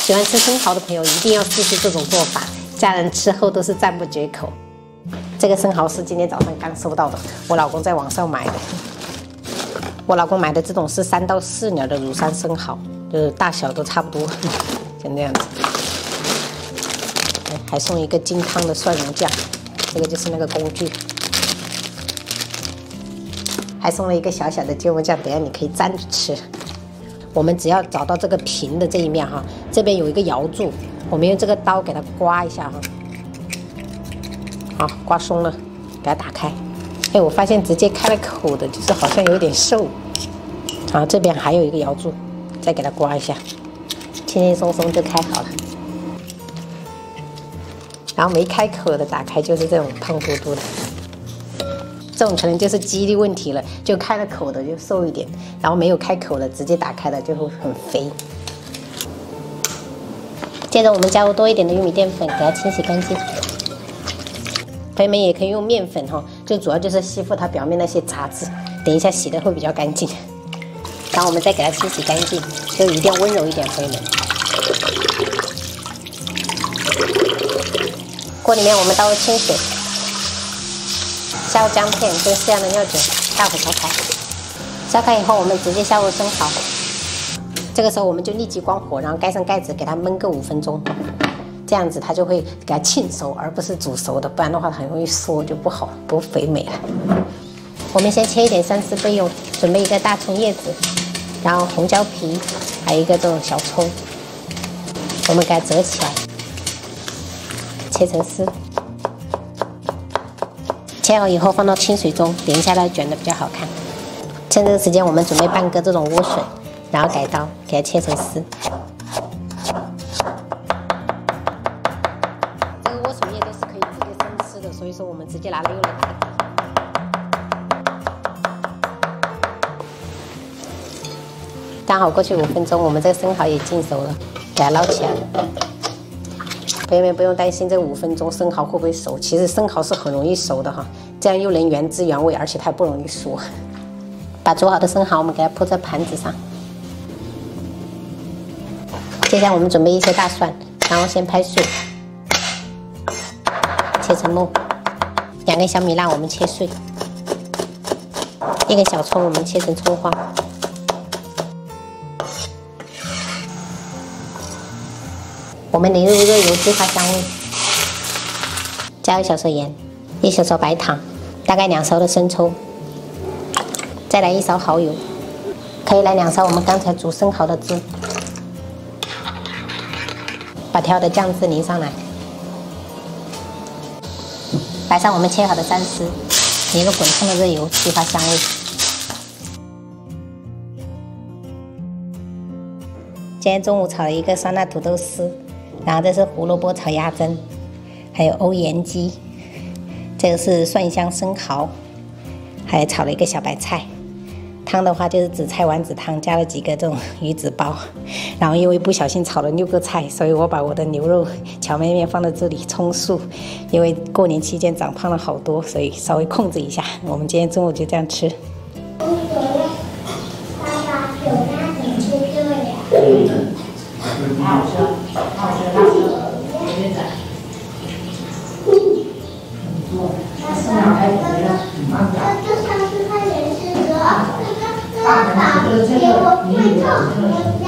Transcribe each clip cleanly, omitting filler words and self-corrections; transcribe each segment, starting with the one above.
喜欢吃生蚝的朋友一定要试试这种做法，家人吃后都是赞不绝口。这个生蚝是今天早上刚收到的，我老公在网上买的。我老公买的这种是3到4鸟的乳山生蚝，就是大小都差不多，像这样子。还送一个金汤的蒜蓉酱，这个就是那个工具。还送了一个小小的芥末酱，等下你可以蘸着吃。我们只要找到这个平的这一面哈，这边有一个摇柱，我们用这个刀给它刮一下哈。好，刮松了，给它打开。哎，我发现直接开了口的，就是好像有点瘦。好，这边还有一个摇柱，再给它刮一下，轻轻松松就开好了。然后没开口的打开就是这种胖嘟嘟的，这种可能就是肌力问题了，就开了口的就瘦一点，然后没有开口的直接打开的就会很肥。接着我们加入多一点的玉米淀粉，给它清洗干净。朋友们也可以用面粉哈，就主要就是吸附它表面那些杂质，等一下洗的会比较干净。然后我们再给它清洗干净，就一定要温柔一点，朋友们。锅里面我们倒入清水，下入姜片跟适量的料酒，大火烧开。烧开以后，我们直接下入生蚝。这个时候我们就立即关火，然后盖上盖子，给它焖个5分钟。这样子它就会给它浸熟，而不是煮熟的，不然的话很容易缩，就不好，不肥美了。我们先切一点3丝备用，准备一个大葱叶子，然后红椒皮，还有一个这种小葱，我们给它折起来，切成丝。切好以后放到清水中，等一下它卷的比较好看。趁这个时间，我们准备半个这种莴笋，然后改刀给它切成丝。所以说我们直接拿来用来打底。刚好过去5分钟，我们这个生蚝也浸熟了，给它捞起来。朋友们不用担心这5分钟生蚝会不会熟，其实生蚝是很容易熟的哈，这样又能原汁原味，而且它不容易缩。把煮好的生蚝我们给它铺在盘子上。接下来我们准备一些大蒜，然后先拍碎，切成末。2根小米辣我们切碎，1根小葱我们切成葱花，我们淋入热油激发香味，加入小勺盐，1小勺白糖，大概2勺的生抽，再来1勺蚝油，可以来2勺我们刚才煮生蚝的汁，把调好的酱汁淋上来。摆上我们切好的3丝，淋入滚烫的热油，激发香味。今天中午炒了一个酸辣土豆丝，然后这是胡萝卜炒鸭胗，还有欧盐鸡，这个是蒜香生蚝，还炒了一个小白菜。汤的话就是紫菜丸子汤，加了几个这种鱼子包，然后因为不小心炒了6个菜，所以我把我的牛肉荞麦面放到这里充数，因为过年期间长胖了好多，所以稍微控制一下。我们今天中午就这样吃。爸爸，酒鸭怎么吃这呀？好吃，好吃，好吃，有点赞。这上次看电视的，那个打给我会痛，我家。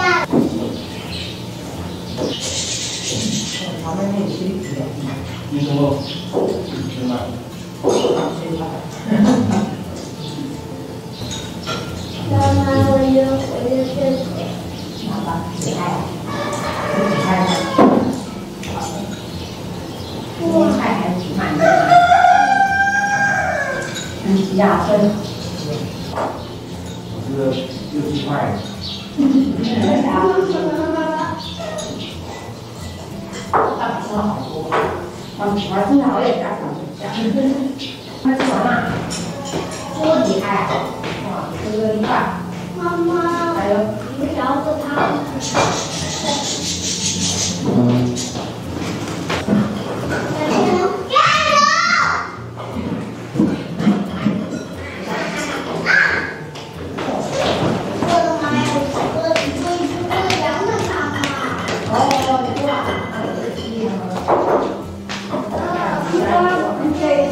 你什么？什么？妈妈，我就这个。好吧，厉害了，厉害了。我菜还挺慢的。2分。我这个60块。爸爸说了好多，玩生蚝也加上去，快吃完了，多厉害啊！哇，这个一块。妈妈，还有你勺子汤。哦。对。